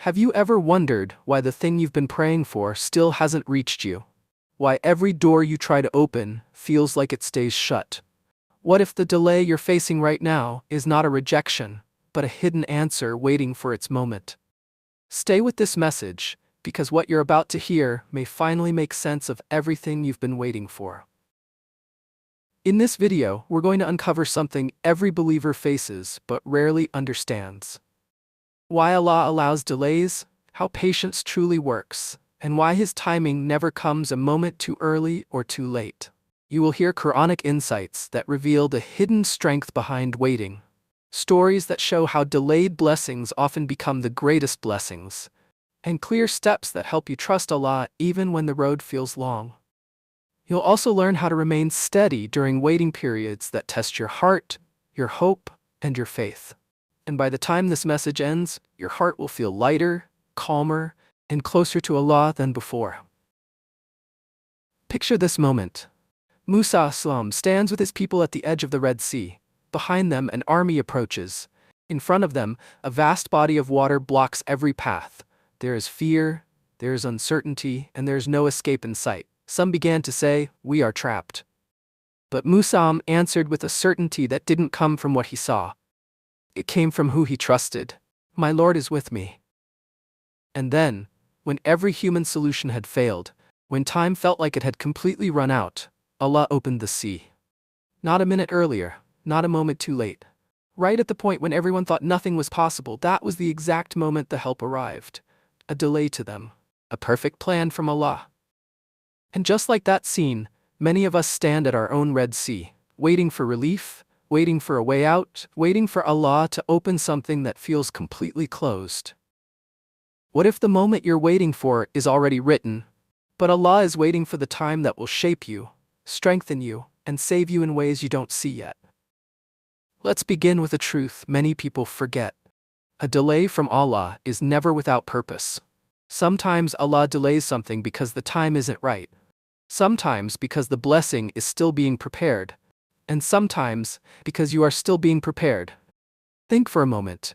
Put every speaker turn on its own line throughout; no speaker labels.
Have you ever wondered why the thing you've been praying for still hasn't reached you? Why every door you try to open feels like it stays shut? What if the delay you're facing right now is not a rejection, but a hidden answer waiting for its moment? Stay with this message, because what you're about to hear may finally make sense of everything you've been waiting for. In this video, we're going to uncover something every believer faces but rarely understands. Why Allah allows delays, how patience truly works, and why His timing never comes a moment too early or too late. You will hear Quranic insights that reveal the hidden strength behind waiting, stories that show how delayed blessings often become the greatest blessings, and clear steps that help you trust Allah even when the road feels long. You'll also learn how to remain steady during waiting periods that test your heart, your hope, and your faith. And by the time this message ends, your heart will feel lighter, calmer, and closer to Allah than before. Picture this moment. Musa stands with his people at the edge of the Red Sea. Behind them, an army approaches. In front of them, a vast body of water blocks every path. There is fear, there is uncertainty, and there is no escape in sight. Some began to say, "We are trapped." But Musa answered with a certainty that didn't come from what he saw. It came from who he trusted. "My Lord is with me." And then, when every human solution had failed, when time felt like it had completely run out, Allah opened the sea. Not a minute earlier, not a moment too late. Right at the point when everyone thought nothing was possible, that was the exact moment the help arrived. A delay to them. A perfect plan from Allah. And just like that scene, many of us stand at our own Red Sea, waiting for relief, waiting for a way out, waiting for Allah to open something that feels completely closed. What if the moment you're waiting for is already written, but Allah is waiting for the time that will shape you, strengthen you, and save you in ways you don't see yet? Let's begin with a truth many people forget. A delay from Allah is never without purpose. Sometimes Allah delays something because the time isn't right. Sometimes because the blessing is still being prepared. And sometimes because you are still being prepared. Think for a moment.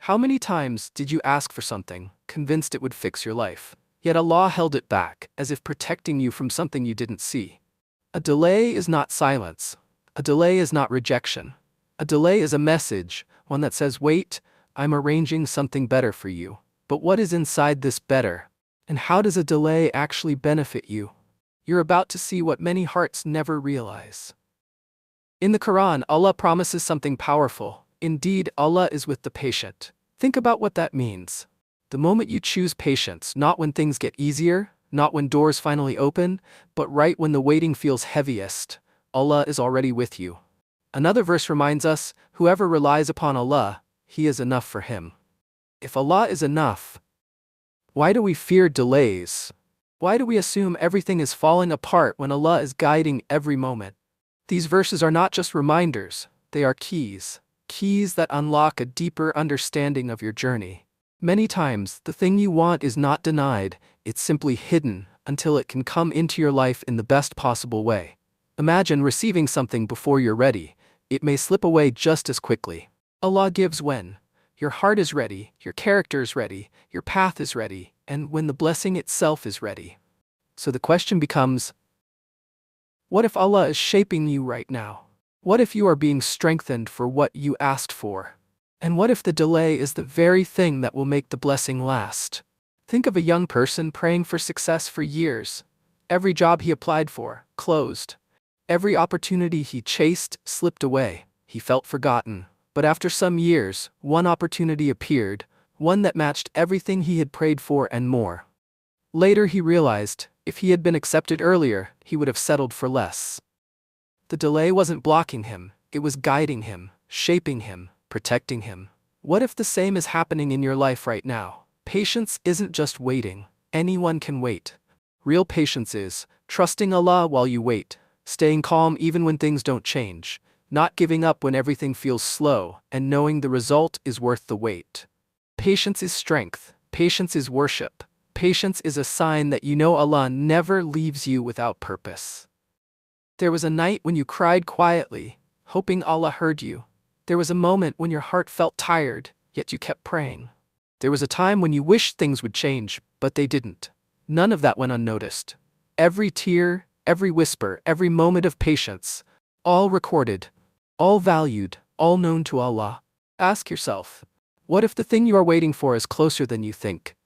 How many times did you ask for something, convinced it would fix your life, yet Allah held it back, as if protecting you from something you didn't see? A delay is not silence. A delay is not rejection. A delay is a message, one that says, "Wait, I'm arranging something better for you." But what is inside this better? And how does a delay actually benefit you? You're about to see what many hearts never realize. In the Quran, Allah promises something powerful. Indeed, Allah is with the patient. Think about what that means. The moment you choose patience, not when things get easier, not when doors finally open, but right when the waiting feels heaviest, Allah is already with you. Another verse reminds us, whoever relies upon Allah, He is enough for him. If Allah is enough, why do we fear delays? Why do we assume everything is falling apart when Allah is guiding every moment? These verses are not just reminders, they are keys that unlock a deeper understanding of your journey. Many times, the thing you want is not denied, it's simply hidden until it can come into your life in the best possible way. Imagine receiving something before you're ready. It may slip away just as quickly. Allah gives when your heart is ready, your character is ready, your path is ready, and when the blessing itself is ready. So the question becomes, what if Allah is shaping you right now? What if you are being strengthened for what you asked for? And what if the delay is the very thing that will make the blessing last? Think of a young person praying for success for years. Every job he applied for, closed. Every opportunity he chased, slipped away. He felt forgotten. But after some years, one opportunity appeared, one that matched everything he had prayed for and more. Later he realized, if he had been accepted earlier, he would have settled for less. The delay wasn't blocking him, it was guiding him, shaping him, protecting him. What if the same is happening in your life right now? Patience isn't just waiting. Anyone can wait. Real patience is trusting Allah while you wait, staying calm even when things don't change, not giving up when everything feels slow, and knowing the result is worth the wait. Patience is strength. Patience is worship. Patience is a sign that you know Allah never leaves you without purpose. There was a night when you cried quietly, hoping Allah heard you. There was a moment when your heart felt tired, yet you kept praying. There was a time when you wished things would change, but they didn't. None of that went unnoticed. Every tear, every whisper, every moment of patience, all recorded, all valued, all known to Allah. Ask yourself, what if the thing you are waiting for is closer than you think?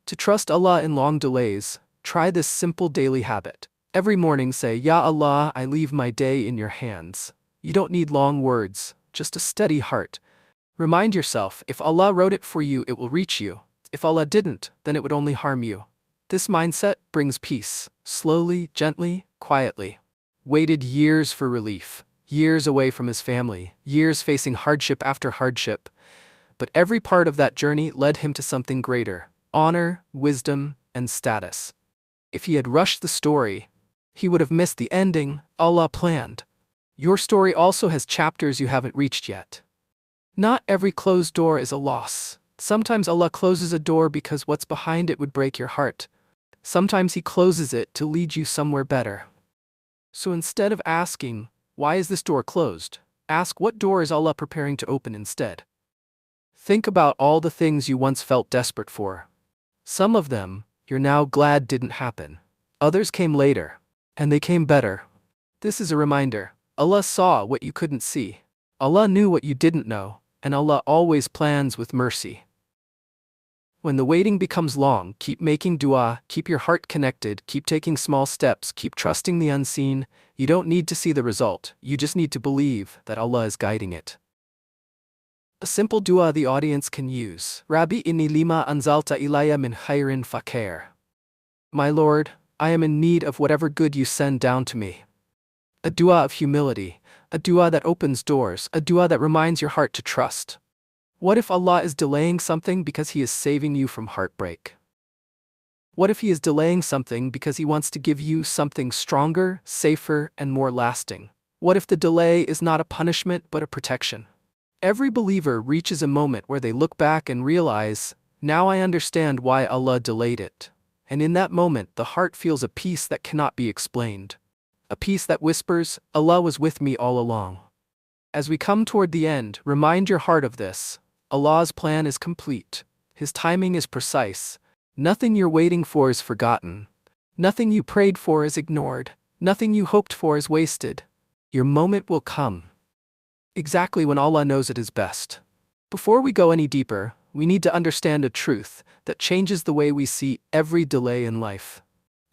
To trust Allah in long delays, try this simple daily habit. Every morning say, Ya Allah, I leave my day in your hands. You don't need long words, just a steady heart. Remind yourself, if Allah wrote it for you, it will reach you. If Allah didn't, then it would only harm you. This mindset brings peace, slowly, gently, quietly. Waited years for relief, years away from his family, years facing hardship after hardship. But every part of that journey led him to something greater: honor, wisdom, and status. If he had rushed the story, he would have missed the ending Allah planned. Your story also has chapters you haven't reached yet. Not every closed door is a loss. Sometimes Allah closes a door because what's behind it would break your heart. Sometimes He closes it to lead you somewhere better. So instead of asking, why is this door closed? Ask, what door is Allah preparing to open instead? Think about all the things you once felt desperate for. Some of them, you're now glad didn't happen. Others came later, and they came better. This is a reminder. Allah saw what you couldn't see. Allah knew what you didn't know, and Allah always plans with mercy. When the waiting becomes long, keep making dua, keep your heart connected, keep taking small steps, keep trusting the unseen. You don't need to see the result, you just need to believe that Allah is guiding it. A simple dua the audience can use. Rabbi inni lima anzalta ilaya min khairin fakir. My Lord, I am in need of whatever good you send down to me. A dua of humility, a dua that opens doors, a dua that reminds your heart to trust. What if Allah is delaying something because He is saving you from heartbreak? What if He is delaying something because He wants to give you something stronger, safer, and more lasting? What if the delay is not a punishment but a protection? Every believer reaches a moment where they look back and realize, now I understand why Allah delayed it. And in that moment, the heart feels a peace that cannot be explained. A peace that whispers, Allah was with me all along. As we come toward the end, remind your heart of this. Allah's plan is complete. His timing is precise. Nothing you're waiting for is forgotten. Nothing you prayed for is ignored. Nothing you hoped for is wasted. Your moment will come exactly when Allah knows it is best. Before we go any deeper, we need to understand a truth that changes the way we see every delay in life.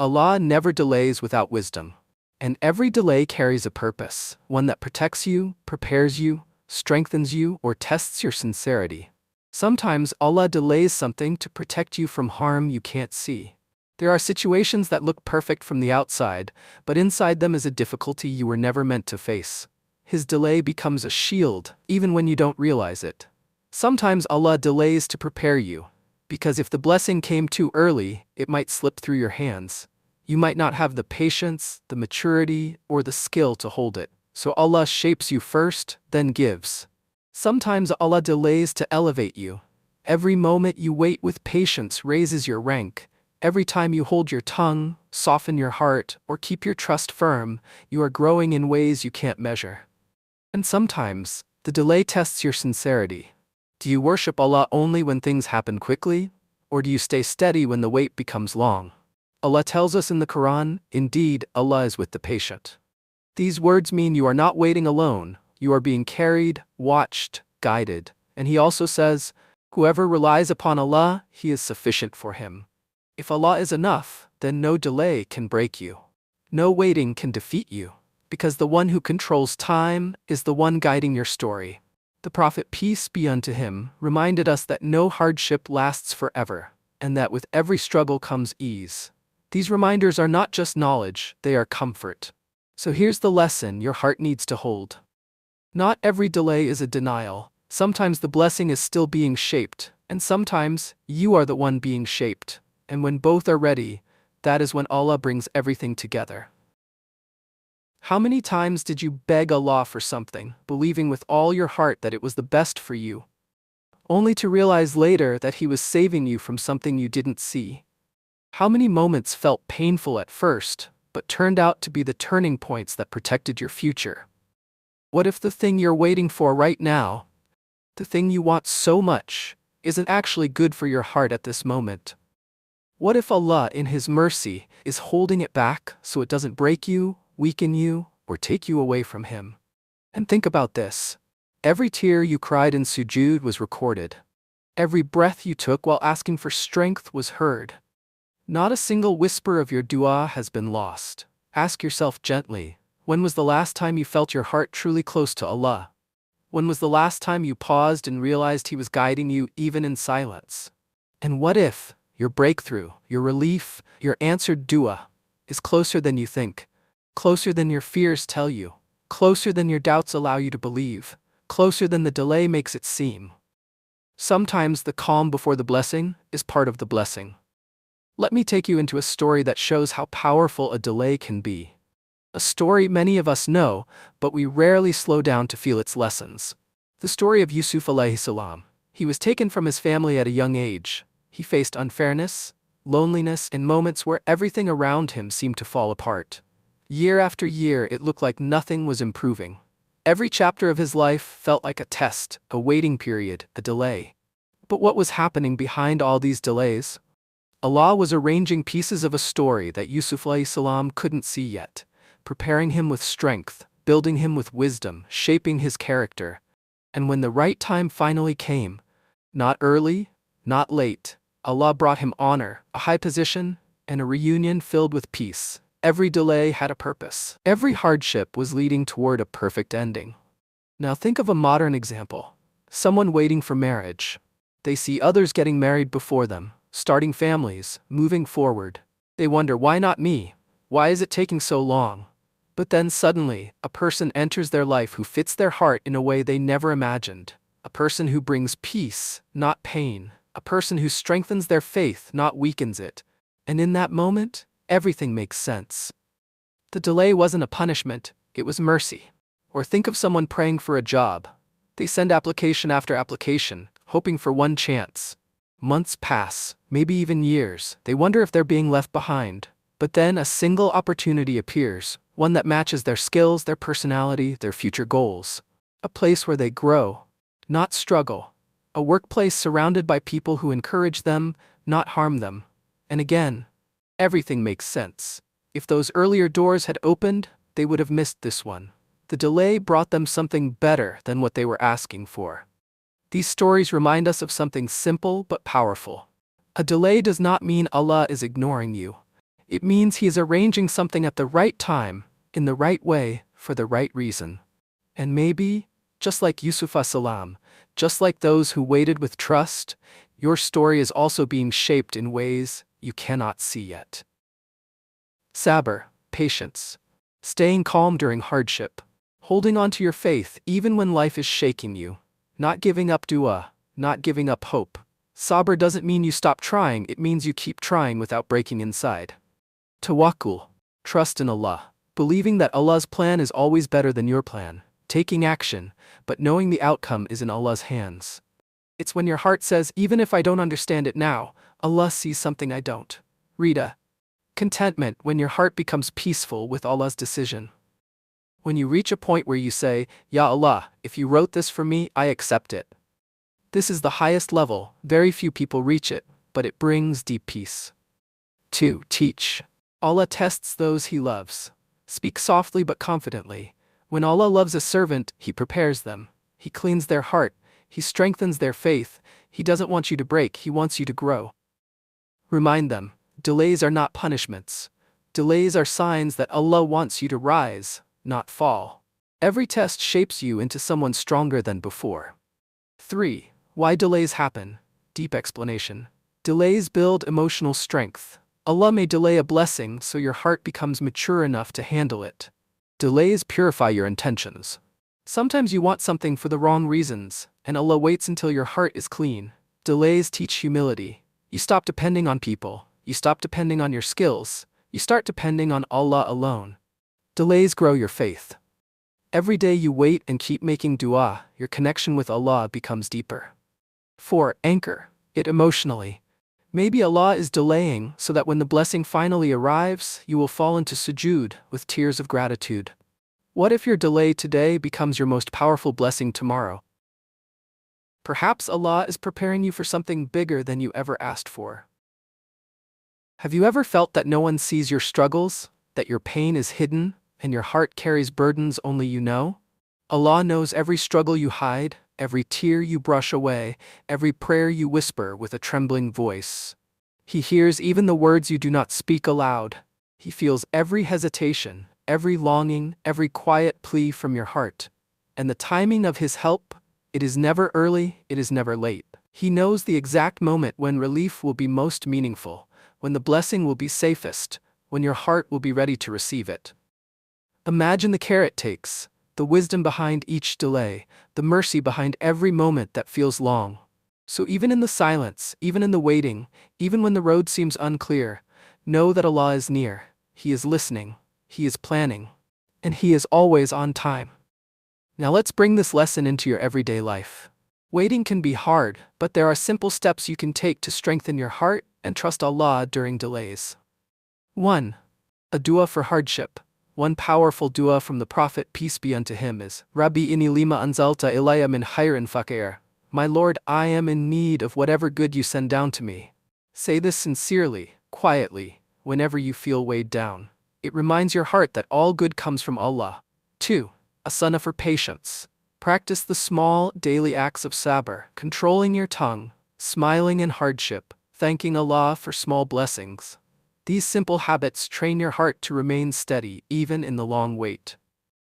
Allah never delays without wisdom. And every delay carries a purpose, one that protects you, prepares you, strengthens you, or tests your sincerity. Sometimes Allah delays something to protect you from harm you can't see. There are situations that look perfect from the outside, but inside them is a difficulty you were never meant to face. His delay becomes a shield, even when you don't realize it. Sometimes Allah delays to prepare you, because if the blessing came too early, it might slip through your hands. You might not have the patience, the maturity, or the skill to hold it. So Allah shapes you first, then gives. Sometimes Allah delays to elevate you. Every moment you wait with patience raises your rank. Every time you hold your tongue, soften your heart, or keep your trust firm, you are growing in ways you can't measure. And sometimes, the delay tests your sincerity. Do you worship Allah only when things happen quickly? Or do you stay steady when the wait becomes long? Allah tells us in the Quran, indeed, Allah is with the patient. These words mean you are not waiting alone, you are being carried, watched, guided. And He also says, whoever relies upon Allah, He is sufficient for him. If Allah is enough, then no delay can break you. No waiting can defeat you, because the one who controls time is the one guiding your story. The Prophet, peace be unto him, reminded us that no hardship lasts forever, and that with every struggle comes ease. These reminders are not just knowledge, they are comfort. So here's the lesson your heart needs to hold. Not every delay is a denial. Sometimes the blessing is still being shaped, and sometimes you are the one being shaped. And when both are ready, that is when Allah brings everything together. How many times did you beg Allah for something, believing with all your heart that it was the best for you, only to realize later that He was saving you from something you didn't see? How many moments felt painful at first, but turned out to be the turning points that protected your future? What if the thing you're waiting for right now, the thing you want so much, isn't actually good for your heart at this moment? What if Allah, in His mercy, is holding it back so it doesn't break you, weaken you, or take you away from Him? And think about this. Every tear you cried in sujood was recorded. Every breath you took while asking for strength was heard. Not a single whisper of your dua has been lost. Ask yourself gently, when was the last time you felt your heart truly close to Allah? When was the last time you paused and realized He was guiding you even in silence? And what if your breakthrough, your relief, your answered dua is closer than you think, closer than your fears tell you, closer than your doubts allow you to believe, closer than the delay makes it seem? Sometimes the calm before the blessing is part of the blessing. Let me take you into a story that shows how powerful a delay can be. A story many of us know, but we rarely slow down to feel its lessons. The story of Yusuf alayhi salam. He was taken from his family at a young age. He faced unfairness, loneliness, and moments where everything around him seemed to fall apart. Year after year, it looked like nothing was improving. Every chapter of his life felt like a test, a waiting period, a delay. But what was happening behind all these delays? Allah was arranging pieces of a story that Yusuf alayhi salam couldn't see yet, preparing him with strength, building him with wisdom, shaping his character. And when the right time finally came, not early, not late, Allah brought him honor, a high position, and a reunion filled with peace. Every delay had a purpose. Every hardship was leading toward a perfect ending. Now think of a modern example. Someone waiting for marriage. They see others getting married before them, starting families, moving forward. They wonder, why not me? Why is it taking so long? But then suddenly, a person enters their life who fits their heart in a way they never imagined. A person who brings peace, not pain. A person who strengthens their faith, not weakens it. And in that moment, everything makes sense. The delay wasn't a punishment, it was mercy. Or think of someone praying for a job. They send application after application, hoping for one chance. Months pass, maybe even years. They wonder if they're being left behind. But then a single opportunity appears, one that matches their skills, their personality, their future goals. A place where they grow, not struggle. A workplace surrounded by people who encourage them, not harm them. And again, everything makes sense. If those earlier doors had opened, they would have missed this one. The delay brought them something better than what they were asking for. These stories remind us of something simple but powerful. A delay does not mean Allah is ignoring you. It means He is arranging something at the right time, in the right way, for the right reason. And maybe, just like Yusuf salam, just like those who waited with trust, your story is also being shaped in ways you cannot see yet. Sabr, patience. Staying calm during hardship. Holding on to your faith even when life is shaking you. Not giving up dua, not giving up hope. Sabr doesn't mean you stop trying, it means you keep trying without breaking inside. Tawakkul, trust in Allah. Believing that Allah's plan is always better than your plan. Taking action, but knowing the outcome is in Allah's hands. It's when your heart says, even if I don't understand it now, Allah sees something I don't. Rida. Contentment, when your heart becomes peaceful with Allah's decision. When you reach a point where you say, Ya Allah, if you wrote this for me, I accept it. This is the highest level, very few people reach it, but it brings deep peace. 2. Teach. Allah tests those He loves. Speak softly but confidently. When Allah loves a servant, He prepares them. He cleans their heart. He strengthens their faith. He doesn't want you to break, He wants you to grow. Remind them, delays are not punishments. Delays are signs that Allah wants you to rise, not fall. Every test shapes you into someone stronger than before. 3. Why delays happen. Deep explanation. Delays build emotional strength. Allah may delay a blessing so your heart becomes mature enough to handle it. Delays purify your intentions. Sometimes you want something for the wrong reasons, and Allah waits until your heart is clean. Delays teach humility. You stop depending on people. You stop depending on your skills. You start depending on Allah alone. Delays grow your faith. Every day you wait and keep making dua, your connection with Allah becomes deeper. 4. Anchor it emotionally. Maybe Allah is delaying so that when the blessing finally arrives, you will fall into sujood with tears of gratitude. What if your delay today becomes your most powerful blessing tomorrow? Perhaps Allah is preparing you for something bigger than you ever asked for. Have you ever felt that no one sees your struggles, that your pain is hidden, and your heart carries burdens only you know? Allah knows every struggle you hide, every tear you brush away, every prayer you whisper with a trembling voice. He hears even the words you do not speak aloud. He feels every hesitation, every longing, every quiet plea from your heart. And the timing of His help, it is never early, it is never late. He knows the exact moment when relief will be most meaningful, when the blessing will be safest, when your heart will be ready to receive it. Imagine the care it takes, the wisdom behind each delay, the mercy behind every moment that feels long. So even in the silence, even in the waiting, even when the road seems unclear, know that Allah is near, He is listening, He is planning, and He is always on time. Now let's bring this lesson into your everyday life. Waiting can be hard, but there are simple steps you can take to strengthen your heart and trust Allah during delays. 1. A dua for hardship. One powerful dua from the Prophet, peace be unto him, is, Rabbi inni lima anzalta ilayya min khairin faqir. My Lord, I am in need of whatever good you send down to me. Say this sincerely, quietly, whenever you feel weighed down. It reminds your heart that all good comes from Allah. 2. A sunnah for patience. Practice the small, daily acts of sabr, controlling your tongue, smiling in hardship, thanking Allah for small blessings. These simple habits train your heart to remain steady even in the long wait.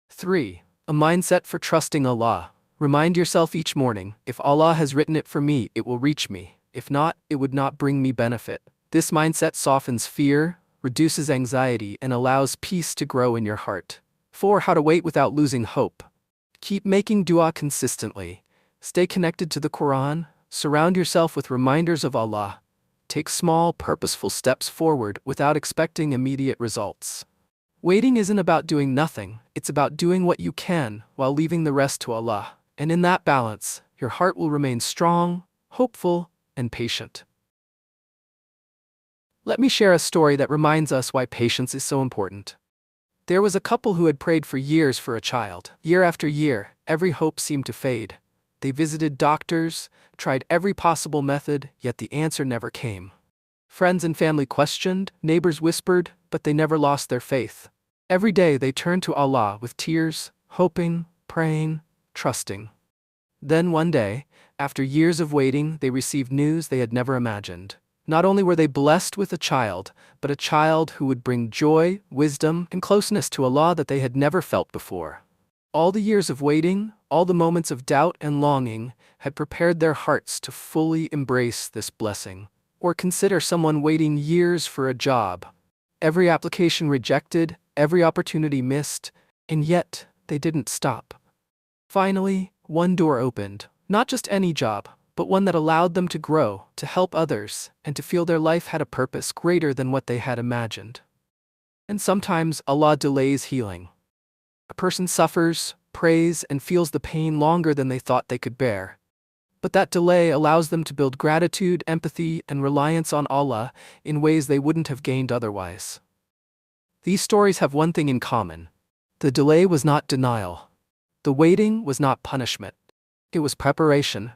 3. A mindset for trusting Allah. Remind yourself each morning, if Allah has written it for me, it will reach me. If not, it would not bring me benefit. This mindset softens fear, reduces anxiety, and allows peace to grow in your heart. 4. How to wait without losing hope. Keep making dua consistently. Stay connected to the Quran. Surround yourself with reminders of Allah. Take small, purposeful steps forward without expecting immediate results. Waiting isn't about doing nothing, it's about doing what you can while leaving the rest to Allah. And in that balance, your heart will remain strong, hopeful, and patient. Let me share a story that reminds us why patience is so important. There was a couple who had prayed for years for a child. Year after year, every hope seemed to fade. They visited doctors, tried every possible method, yet the answer never came. Friends and family questioned, neighbors whispered, but they never lost their faith. Every day they turned to Allah with tears, hoping, praying, trusting. Then one day, after years of waiting, they received news they had never imagined. Not only were they blessed with a child, but a child who would bring joy, wisdom, and closeness to Allah that they had never felt before. All the years of waiting, all the moments of doubt and longing, had prepared their hearts to fully embrace this blessing. Or consider someone waiting years for a job. Every application rejected, every opportunity missed, and yet they didn't stop. Finally, one door opened, not just any job, but one that allowed them to grow, to help others, and to feel their life had a purpose greater than what they had imagined. And sometimes Allah delays healing. A person suffers, prays, and feels the pain longer than they thought they could bear. But that delay allows them to build gratitude, empathy, and reliance on Allah in ways they wouldn't have gained otherwise. These stories have one thing in common. The delay was not denial. The waiting was not punishment. It was preparation.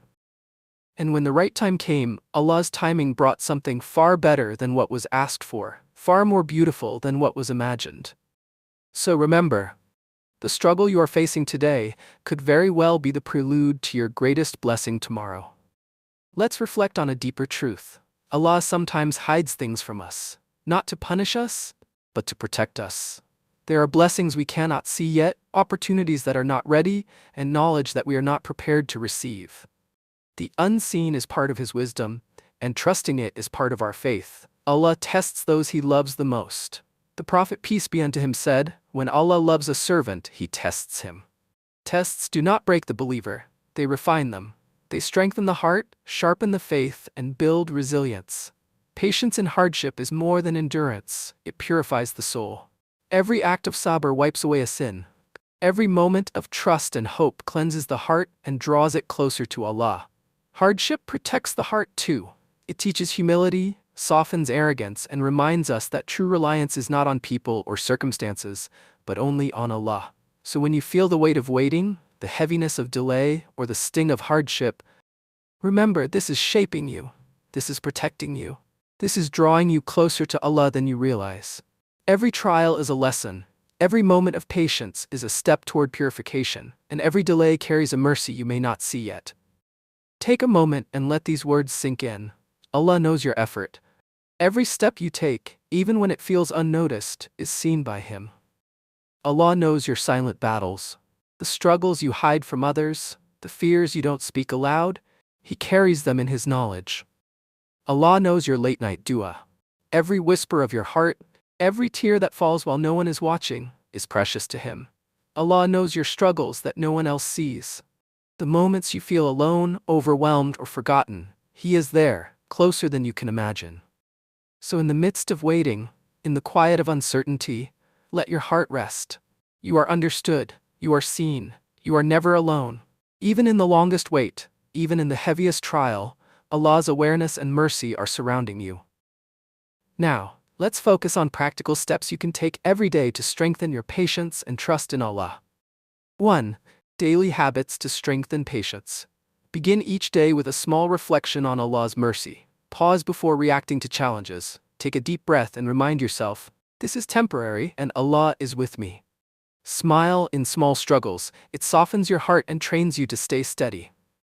And when the right time came, Allah's timing brought something far better than what was asked for, far more beautiful than what was imagined. So remember, the struggle you are facing today could very well be the prelude to your greatest blessing tomorrow. Let's reflect on a deeper truth. Allah sometimes hides things from us, not to punish us, but to protect us. There are blessings we cannot see yet, opportunities that are not ready, and knowledge that we are not prepared to receive. The unseen is part of His wisdom, and trusting it is part of our faith. Allah tests those He loves the most. The Prophet, peace be unto him, said, "When Allah loves a servant, He tests him." Tests do not break the believer, they refine them. They strengthen the heart, sharpen the faith, and build resilience. Patience in hardship is more than endurance, it purifies the soul. Every act of sabr wipes away a sin. Every moment of trust and hope cleanses the heart and draws it closer to Allah. Hardship protects the heart too. It teaches humility, softens arrogance, and reminds us that true reliance is not on people or circumstances, but only on Allah. So when you feel the weight of waiting, the heaviness of delay, or the sting of hardship, Remember, this is shaping you. This is protecting you. This is drawing you closer to Allah than you realize. Every trial is a lesson. Every moment of patience is a step toward purification, and every delay carries a mercy you may not see yet. Take a moment and let these words sink in. Allah knows your effort. Every step you take, even when it feels unnoticed, is seen by Him. Allah knows your silent battles, the struggles you hide from others, the fears you don't speak aloud. He carries them in His knowledge. Allah knows your late-night dua. Every whisper of your heart, every tear that falls while no one is watching, is precious to Him. Allah knows your struggles that no one else sees. The moments you feel alone, overwhelmed, or forgotten, He is there, closer than you can imagine. So in the midst of waiting, in the quiet of uncertainty, let your heart rest. You are understood, you are seen, you are never alone. Even in the longest wait, even in the heaviest trial, Allah's awareness and mercy are surrounding you. Now, let's focus on practical steps you can take every day to strengthen your patience and trust in Allah. 1. Daily habits to strengthen patience. Begin each day with a small reflection on Allah's mercy. Pause before reacting to challenges. Take a deep breath and remind yourself, this is temporary and Allah is with me. Smile in small struggles. It softens your heart and trains you to stay steady.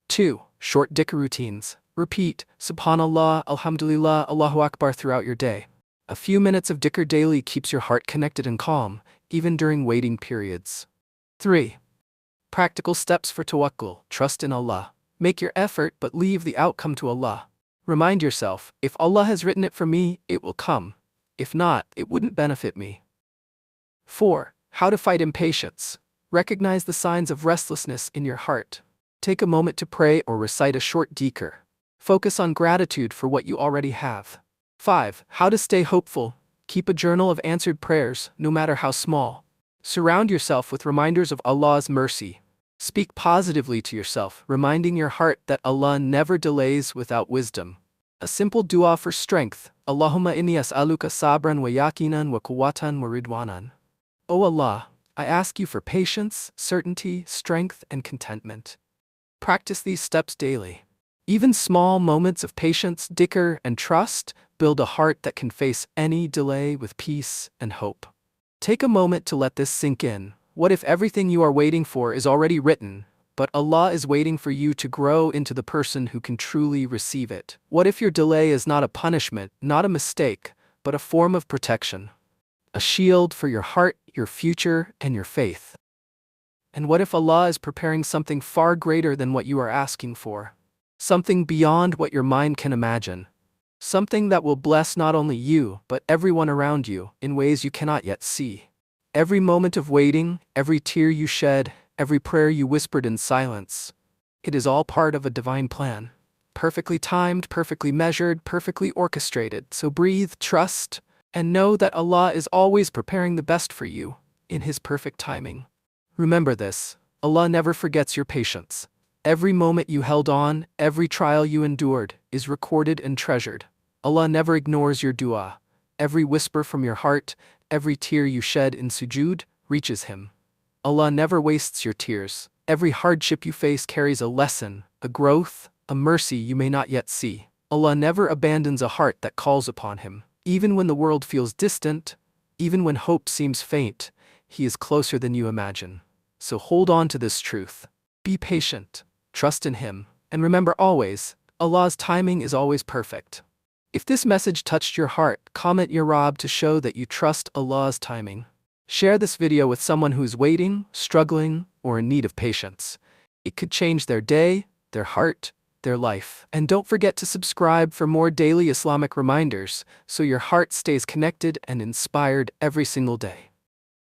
2. Short dhikr routines. Repeat, Subhanallah, Alhamdulillah, Allahu Akbar throughout your day. A few minutes of dhikr daily keeps your heart connected and calm, even during waiting periods. 3. Practical steps for tawakkul. Trust in Allah. Make your effort but leave the outcome to Allah. Remind yourself, if Allah has written it for me, it will come. If not, it wouldn't benefit me. 4. How to fight impatience. Recognize the signs of restlessness in your heart. Take a moment to pray or recite a short dhikr. Focus on gratitude for what you already have. 5. How to stay hopeful. Keep a journal of answered prayers, no matter how small. Surround yourself with reminders of Allah's mercy. Speak positively to yourself, reminding your heart that Allah never delays without wisdom. A simple dua for strength. Allahumma inni as'aluka sabran wa yaqinan wa quwwatan wa ridwanan. O Allah, I ask you for patience, certainty, strength, and contentment. Practice these steps daily. Even small moments of patience, dhikr, and trust build a heart that can face any delay with peace and hope. Take a moment to let this sink in. What if everything you are waiting for is already written, but Allah is waiting for you to grow into the person who can truly receive it? What if your delay is not a punishment, not a mistake, but a form of protection? A shield for your heart, your future, and your faith. And what if Allah is preparing something far greater than what you are asking for? Something beyond what your mind can imagine. Something that will bless not only you, but everyone around you, in ways you cannot yet see. Every moment of waiting, every tear you shed, every prayer you whispered in silence, it is all part of a divine plan. Perfectly timed, perfectly measured, perfectly orchestrated. So breathe, trust, and know that Allah is always preparing the best for you, in His perfect timing. Remember this, Allah never forgets your patience. Every moment you held on, every trial you endured, is recorded and treasured. Allah never ignores your dua. Every whisper from your heart, every tear you shed in sujood, reaches Him. Allah never wastes your tears. Every hardship you face carries a lesson, a growth, a mercy you may not yet see. Allah never abandons a heart that calls upon Him. Even when the world feels distant, even when hope seems faint, He is closer than you imagine. So hold on to this truth. Be patient. Trust in Him, and remember always, Allah's timing is always perfect. If this message touched your heart, comment Ya Rab to show that you trust Allah's timing. Share this video with someone who's waiting, struggling, or in need of patience. It could change their day, their heart, their life. And don't forget to subscribe for more daily Islamic reminders, so your heart stays connected and inspired every single day.